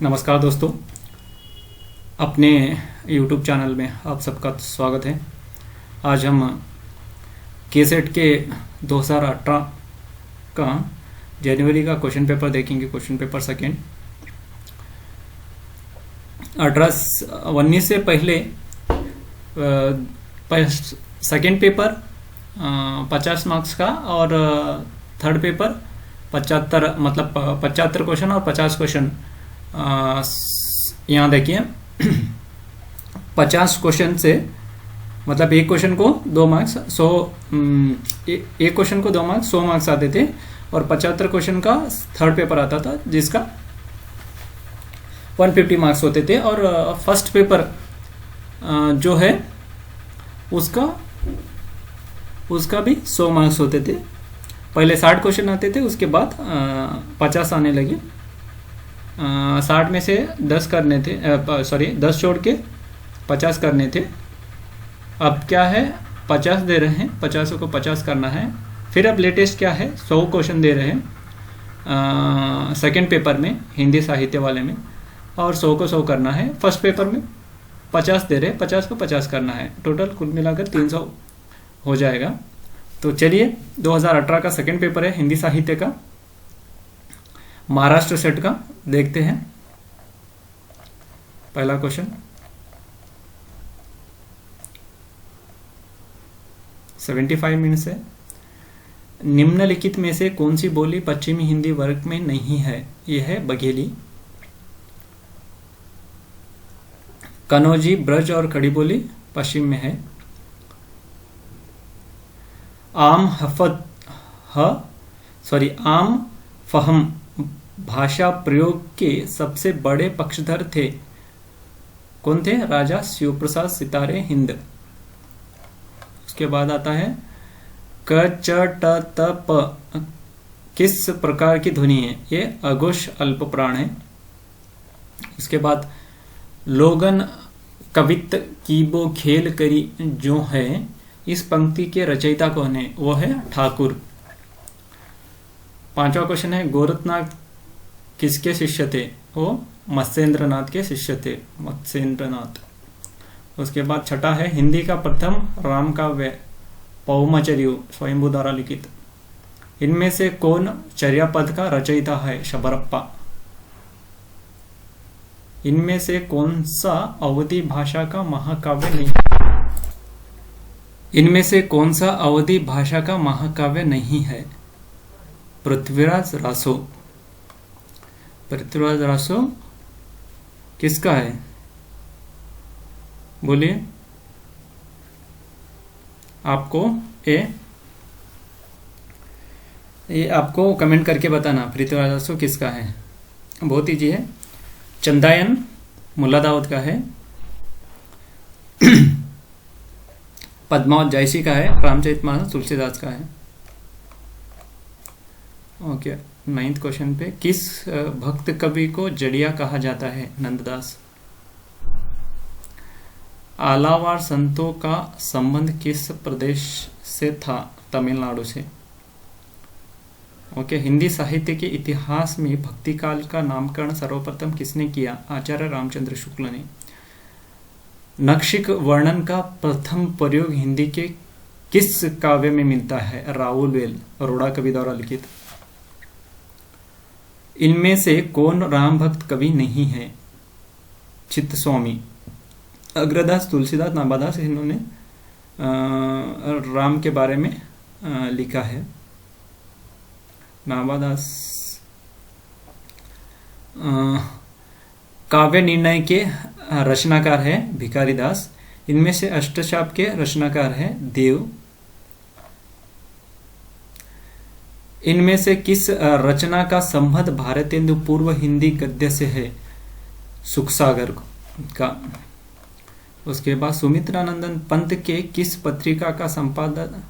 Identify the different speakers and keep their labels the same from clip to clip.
Speaker 1: नमस्कार दोस्तों, अपने YouTube चैनल में आप सबका स्वागत है। आज हम केसेट के 2018 का जनवरी का क्वेश्चन पेपर देखेंगे। क्वेश्चन पेपर सेकेंड 19 से पहले सेकेंड पेपर 50 मार्क्स का और थर्ड पेपर 75 मतलब 75 क्वेश्चन और 50 क्वेश्चन। यहाँ देखिए 50 क्वेश्चन से मतलब एक क्वेश्चन को 2 मार्क्स, एक क्वेश्चन को 2 मार्क्स 100 मार्क्स आते थे और 75 क्वेश्चन का थर्ड पेपर आता था जिसका 150 मार्क्स होते थे। और फर्स्ट पेपर जो है उसका भी 100 मार्क्स होते थे। पहले 60 क्वेश्चन आते थे, उसके बाद 50 आने लगे। 60 में से 10 करने थे, 10 छोड़ के 50 करने थे। अब क्या है, 50 दे रहे हैं, 50 को 50 करना है। फिर अब लेटेस्ट क्या है, 100 क्वेश्चन दे रहे हैं सेकेंड पेपर में, हिंदी साहित्य वाले में, और 100 को 100 करना है। फर्स्ट पेपर में 50 दे रहे हैं, 50 को 50 करना है। टोटल कुल मिलाकर 300 हो जाएगा। तो चलिए 2018 का सेकेंड पेपर है हिंदी साहित्य का, महाराष्ट्र सेट का, देखते हैं। पहला क्वेश्चन, 75 मिनट है। निम्नलिखित में से कौन सी बोली पश्चिमी हिंदी वर्ग में नहीं है? यह है बघेली, कनौजी, ब्रज और खड़ी बोली पश्चिम में है। आम फहम भाषा प्रयोग के सबसे बड़े पक्षधर थे। कौन थे? राजा शिवप्रसाद सितारे हिंद। उसके बाद आता है क च ट त प किस प्रकार की ध्वनि है? ये अघोष अल्प प्राण है। उसके बाद लोगन कवित कीबो खेल करी जो है, इस पंक्ति के रचयिता कौन है? वो है ठाकुर। पांचवा क्वेश्चन है गोरखनाथ किसके शिष्य थे? वो मत्स्येंद्रनाथ के शिष्य थे, मत्स्येंद्रनाथ। उसके बाद छठा है हिंदी का प्रथम राम काव्य पौमचर्यु स्वयंभू द्वारा लिखित। इनमें से कौन चर्यापद का रचयिता है? शबरप्पा। इनमें से कौन सा अवधी भाषा का महाकाव्य नहीं? इनमें से कौन सा अवधी भाषा का महाकाव्य नहीं है? पृथ्वीराज रासो। पृथ्वीराज रासो किसका है? बोलिए आपको ये आपको कमेंट करके बताना पृथ्वीराज रासो किसका है। बहुत ईजी है। चंदायन मुल्ला दाऊद का है। पद्मावत जायसी का है। रामचरितमानस तुलसीदास का है। ओके, 9th क्वेश्चन पे किस भक्त कवि को जड़िया कहा जाता है? नंददास। आलावार संतों का संबंध किस प्रदेश से था? तमिलनाडु से। ओके, हिंदी साहित्य के इतिहास में भक्ति काल का नामकरण सर्वप्रथम किसने किया? आचार्य रामचंद्र शुक्ल ने। नक्षिक वर्णन का प्रथम प्रयोग हिंदी के किस काव्य में मिलता है? राहुल वेल, अरोड़ा कवि द्वारा लिखित। इनमें से कौन राम भक्त कवि नहीं है? चित्तस्वामी। अग्रदास, तुलसीदास, नाभादास, इन्होंने राम के बारे में लिखा है। नाभादास काव्य निर्णय के रचनाकार है भिखारीदास। इनमें से अष्टचाप के रचनाकार है देव। इनमें से किस रचना का संबंध भारतेंदु पूर्व हिंदी गद्य से है? सुखसागर का। उसके बाद सुमित्रानंदन पंत के किस पत्रिका का संपादन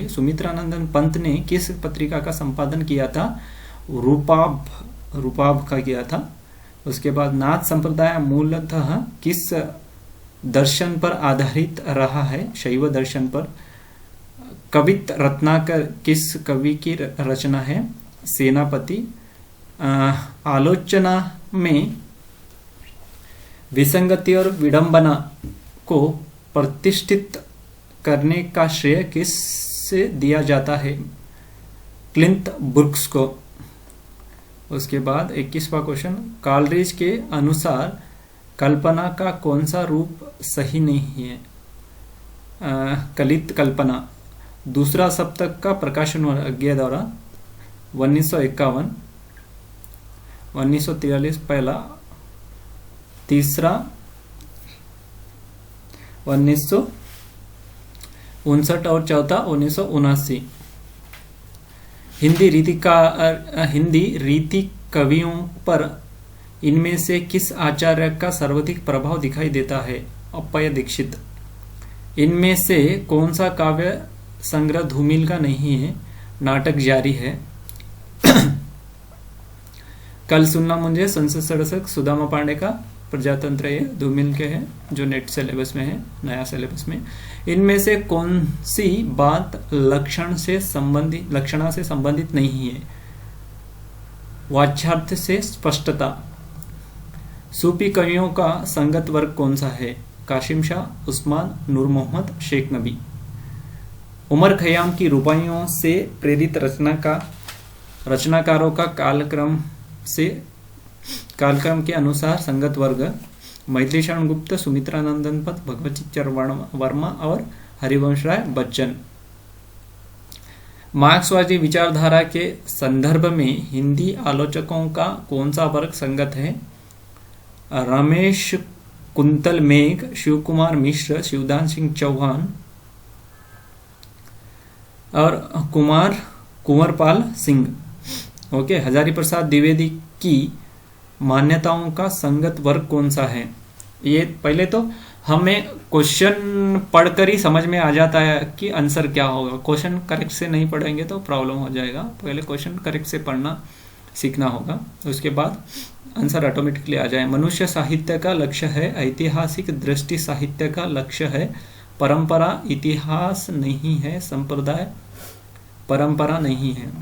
Speaker 1: सुमित्रानंदन पंत ने किस पत्रिका का संपादन किया था? रूपाभ का किया था। उसके बाद नाथ संप्रदाय मूलतः किस दर्शन पर आधारित रहा है? शैव दर्शन पर। कवित रत्नाकर किस कवि की रचना है? सेनापति। आलोचना में विसंगति और विडंबना को प्रतिष्ठित करने का श्रेय किससे दिया जाता है? क्लिंट ब्रुक्स को। उसके बाद 21वां क्वेश्चन, कॉलरिज के अनुसार कल्पना का कौन सा रूप सही नहीं है? कलित कल्पना। दूसरा सप्तक का प्रकाशन अज्ञा द्वारा 1951, 1943 पहला, तीसरा 1959 और चौथा 1979। हिंदी रीति कवियों पर इनमें से किस आचार्य का सर्वाधिक प्रभाव दिखाई देता है? अप्पय दीक्षित। इनमें से कौन सा काव्य संग्रह धूमिल का नहीं है? नाटक जारी है। कल सुनना मुझे संसद सदस्य सुदामा पांडे का प्रजातंत्र, ये धूमिल के हैं जो नेट सिलेबस में है, नया सिलेबस में। इनमें से कौन सी बात लक्षणा से संबंधित नहीं है? वाच्यार्थ से स्पष्टता। सूफी कवियों का संगत वर्ग कौन सा है? कासिम शाह, उस्मान, नूर मोहम्मद, शेख नबी। उमर खयाम की रुबाइयों से प्रेरित रचनाकारों का कालक्रम के अनुसार संगत वर्ग मैथिली शरण गुप्त, सुमित्रानंदन पत, भगवती वर्मा और हरिवंश राय बच्चन। मार्क्सवादी विचारधारा के संदर्भ में हिंदी आलोचकों का कौन सा वर्ग संगत है? रमेश कुंतल मेघ, शिव कुमार मिश्र, शिवदान सिंह चौहान और कुंवरपाल सिंह। ओके। हजारी प्रसाद द्विवेदी की मान्यताओं का संगत वर्ग कौन सा है? ये पहले तो हमें क्वेश्चन पढ़कर ही समझ में आ जाता है कि आंसर क्या होगा। क्वेश्चन करेक्ट से नहीं पढ़ेंगे तो प्रॉब्लम हो जाएगा। पहले क्वेश्चन करेक्ट से पढ़ना सीखना होगा, उसके बाद आंसर ऑटोमेटिकली आ जाए। मनुष्य साहित्य का लक्ष्य है, ऐतिहासिक दृष्टि साहित्य का लक्ष्य है, परंपरा इतिहास नहीं है, संप्रदाय परंपरा नहीं है।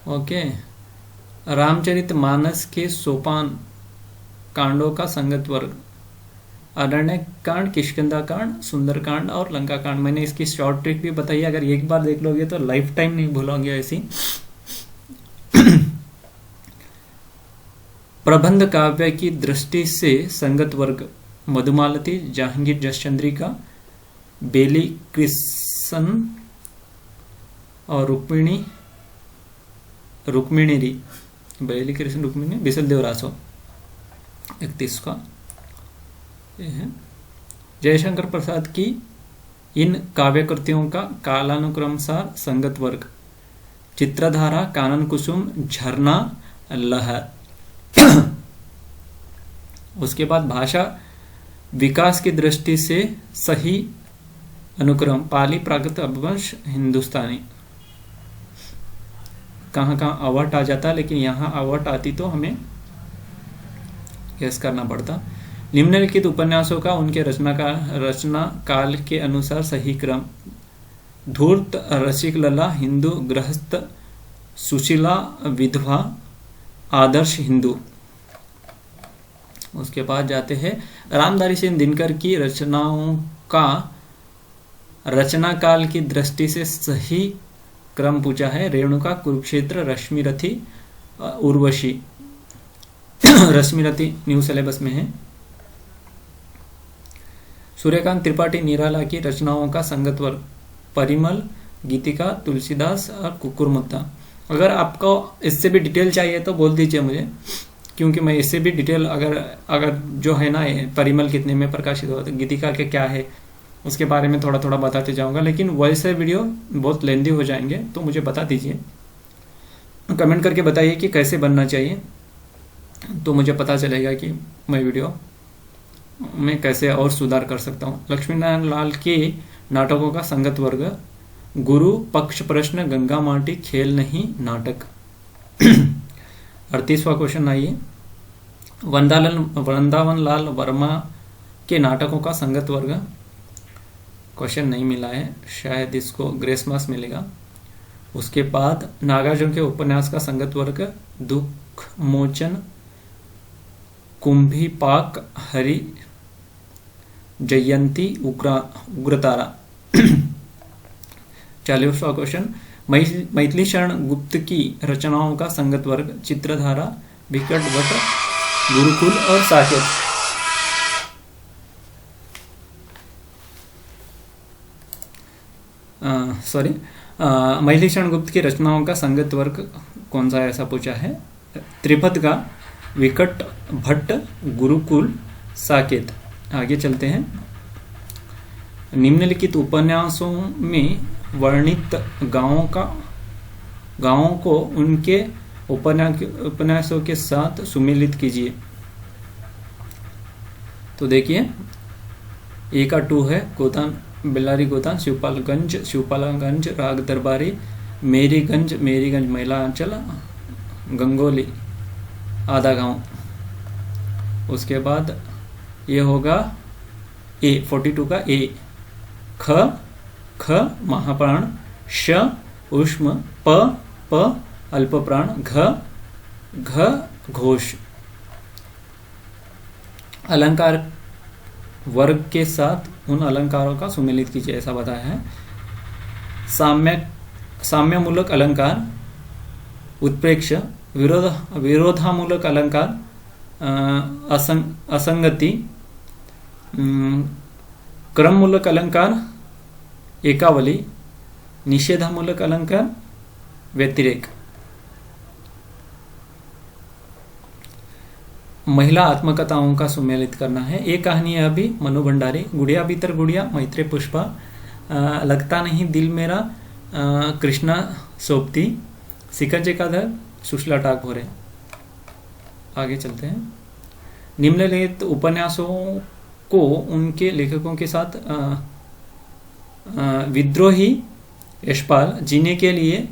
Speaker 1: ओके। रामचरितमानस के सोपान कांडों का संगत वर्ग अरण्य कांड, किष्किंधा कांड, सुंदरकांड और लंका कांड। मैंने इसकी शॉर्ट ट्रिक भी बताई, अगर एक बार देख लोगे तो लाइफ टाइम नहीं भूलोगे ऐसी। प्रबंध काव्य की दृष्टि से संगत वर्ग मधुमालती, जहांगीर जसचंद्रिका, बेली कृष्ण और रुक्मिणी बेली कृष्ण रुक्मिणी, बिसल देवरासो 31 का ये है। जयशंकर प्रसाद की इन काव्य कृतियों का कालानुक्रमसार संगत वर्ग चित्रधारा, कानन कुसुम, झरना, लहर। उसके बाद भाषा विकास की दृष्टि से सही अनुक्रम पाली, प्राकृत, अपभ्रंश, हिंदुस्तानी। कहाँ अवट आ जाता, लेकिन यहाँ अवट आती तो हमें गेस करना पड़ता। निम्नलिखित उपन्यासों का उनके रचना काल के अनुसार सही क्रम: धूर्त, रसिक लला, हिंदू, गृहस्थ, सुशीला, विधवा, आदर्श हिंदू। उसके बाद जाते हैं रामधारी सिंह दिनकर की रचनाओं का रचना काल की दृष्टि से सही क्रम पूछा है। रेणुका, कुरुक्षेत्र, रश्मिरथी, उर्वशी। रश्मिरथी न्यू सिलेबस में है। सूर्यकांत त्रिपाठी निराला की रचनाओं का संगत वर्ग परिमल, गीतिका, तुलसीदास और कुकुरमुत्ता। अगर आपको इससे भी डिटेल चाहिए तो बोल दीजिए मुझे, क्योंकि मैं इससे भी डिटेल अगर जो है ना परिमल कितने में प्रकाशित हुआ, तो गीतिका के क्या है उसके बारे में थोड़ा थोड़ा बताते जाऊंगा, लेकिन वैसे वीडियो बहुत लेंदी हो जाएंगे, तो मुझे बता दीजिए, कमेंट करके बताइए कि कैसे बनना चाहिए, तो मुझे पता चलेगा कि मैं वीडियो में कैसे और सुधार कर सकता हूँ। लक्ष्मीनारायण लाल के नाटकों का संगत वर्ग गुरु, पक्ष प्रश्न, गंगा माटी, खेल नहीं, नाटक। 38वां क्वेश्चन आइए। वृंदावन लाल वर्मा के नाटकों का संगत वर्ग क्वेश्चन नहीं मिला है, शायद इसको ग्रेस मार्क्स मिलेगा। उसके बाद नागार्जुन के उपन्यास का संगत वर्ग दुख मोचन, कुंभीपाक हरि जयंती उग्रतारा। 40वां क्वेश्चन, मैथिली शरण गुप्त की रचनाओं का संगत वर्ग चित्रधारा, विकट भट्ट, गुरुकुल और साकेत। मैथिली शरण गुप्त की रचनाओं का संगत वर्ग कौन सा है, ऐसा पूछा है। त्रिपद का, विकट भट्ट, गुरुकुल, साकेत। आगे चलते हैं। निम्नलिखित उपन्यासों में वर्णित गांवों को उनके उपन्यासों के साथ सुमेलित कीजिए। तो देखिए, ए का 2 है गोदान बेल्लारी गोदान, शिवपालगंज राग दरबारी, मेरीगंज महिलांचल, गंगोली आधा गांव। उसके बाद ये होगा ए 42 का ए, ख महाप्राण, श उष्म, प अल्पप्राण, घ घोष। अलंकार वर्ग के साथ उन अलंकारों का सुमेलित कीजिए, ऐसा बताया है। साम्यमूलक अलंकार, उत्प्रेक्ष, विरोधामूलक अलंकार, असंगति, क्रममूलक अलंकार, एकावली, निषेधामूलक अलंकार, व्यतिरेक। महिला आत्मकथाओं का सुमेलित करना है। एक कहानी है अभी, मनु भंडारी, गुड़िया भीतर गुड़िया, मैत्रेय पुष्पा, लगता नहीं दिल मेरा, कृष्णा सोप्ती, सिकंजे का दर, सुशीला टागोरे। आगे चलते हैं। निम्नलिखित उपन्यासों को उनके लेखकों के साथ विद्रोही यशपाल, जीने के लिए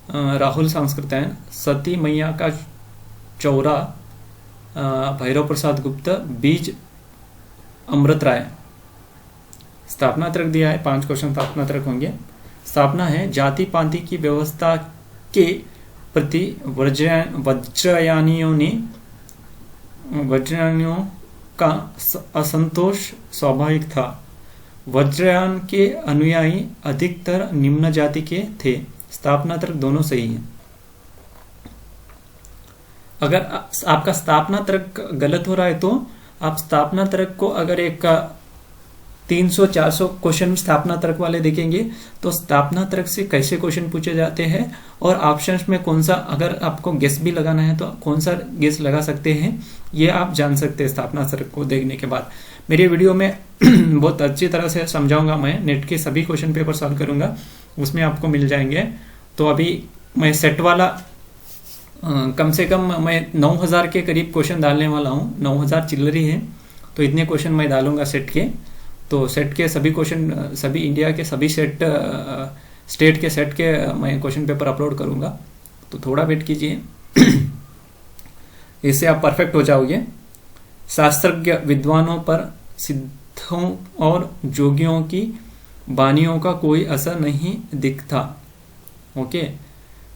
Speaker 1: राहुल सांस्कृत्यायन, सती मैया का चौरा, भैरव प्रसाद गुप्त, बीज अमृत राय। स्थापना तर्क दिया है, 5 क्वेश्चन स्थापना तर्क होंगे। स्थापना है, जाति पाति की व्यवस्था के प्रति वज्रयानियों का असंतोष स्वाभाविक था। वज्रयान के अनुयायी अधिकतर निम्न जाति के थे। स्थापना तर्क दोनों सही है। अगर आपका स्थापना तर्क गलत हो रहा है तो आप स्थापना तर्क को अगर एक 300-400 क्वेश्चन स्थापना तर्क वाले देखेंगे तो स्थापना तर्क से कैसे क्वेश्चन पूछे जाते हैं और ऑप्शंस में कौन सा, अगर आपको गेस भी लगाना है तो कौन सा गेस लगा सकते हैं, ये आप जान सकते हैं स्थापना तर्क को देखने के बाद। मेरे वीडियो में बहुत अच्छी तरह से समझाऊंगा, मैं नेट के सभी क्वेश्चन पेपर सॉल्व करूंगा, उसमें आपको मिल जाएंगे। तो अभी मैं सेट वाला कम से कम मैं 9000 के करीब क्वेश्चन डालने वाला हूँ। 9000 चिल्लरी है, तो इतने क्वेश्चन मैं डालूंगा सेट के। तो सेट के सभी क्वेश्चन, सभी इंडिया के सभी स्टेट के सेट के मैं क्वेश्चन पेपर अपलोड करूंगा, तो थोड़ा वेट कीजिए, इससे आप परफेक्ट हो जाओगे। शास्त्रज्ञ विद्वानों पर सिद्धों और जोगियों की वाणियों का कोई असर नहीं दिखता। ओके,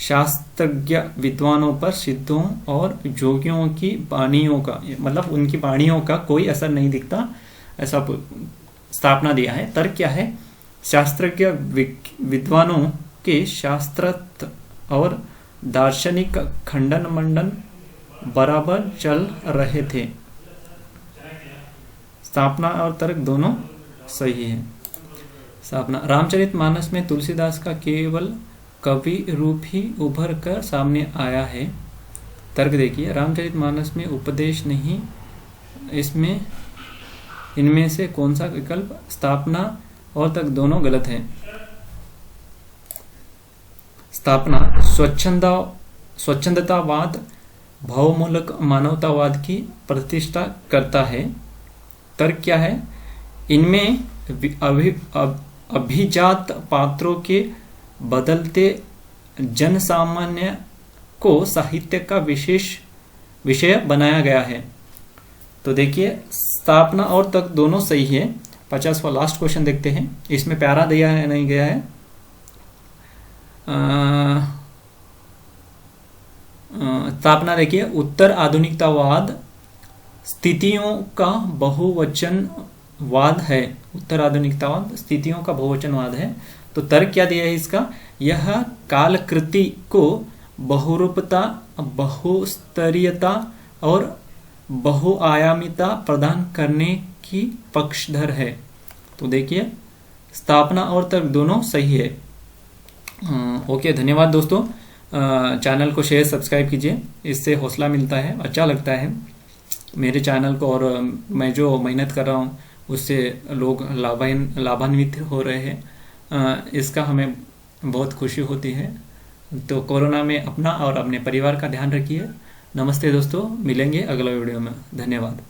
Speaker 1: शास्त्रज्ञ विद्वानों पर सिद्धों और जोगियों की वाणियों का, मतलब उनकी वाणियों का कोई असर नहीं दिखता, ऐसा स्थापना दिया है। तर्क क्या है? शास्त्रज्ञ विद्वानों के शास्त्रार्थ और दार्शनिक खंडन मंडन बराबर चल रहे थे। स्थापना और तर्क दोनों सही है। स्थापना, रामचरितमानस में तुलसीदास का केवल कवि रूप ही उभर कर सामने आया है। तर्क देखिए, रामचरितमानस में उपदेश नहीं, इसमें इनमें से कौन सा विकल्प? स्थापना और तर्क दोनों गलत है। स्थापना स्वच्छंदतावाद भावमूलक मानवतावाद की प्रतिष्ठा करता है। तर्क क्या है? इनमें अभिजात पात्रों के बदलते जन सामान्य को साहित्य का विशेष विषय बनाया गया है। तो देखिए, स्थापना और तर्क दोनों सही है। 50वां लास्ट क्वेश्चन देखते हैं, इसमें प्यारा दिया है नहीं गया है। स्थापना देखिए, उत्तर आधुनिकतावाद स्थितियों का बहुवचनवाद है। उत्तराधुनिकतावाद स्थितियों का बहुवचनवाद है। तो तर्क क्या दिया है इसका? यह कालकृति को बहुरूपता, बहुस्तरीयता और बहुआयामिता प्रदान करने की पक्षधर है। तो देखिए स्थापना और तर्क दोनों सही है। ओके, धन्यवाद दोस्तों। चैनल को शेयर सब्सक्राइब कीजिए, इससे हौसला मिलता है, अच्छा लगता है मेरे चैनल को, और मैं जो मेहनत कर रहा हूँ उससे लोग लाभान्वित हो रहे हैं, इसका हमें बहुत खुशी होती है। तो कोरोना में अपना और अपने परिवार का ध्यान रखिए। नमस्ते दोस्तों, मिलेंगे अगला वीडियो में। धन्यवाद।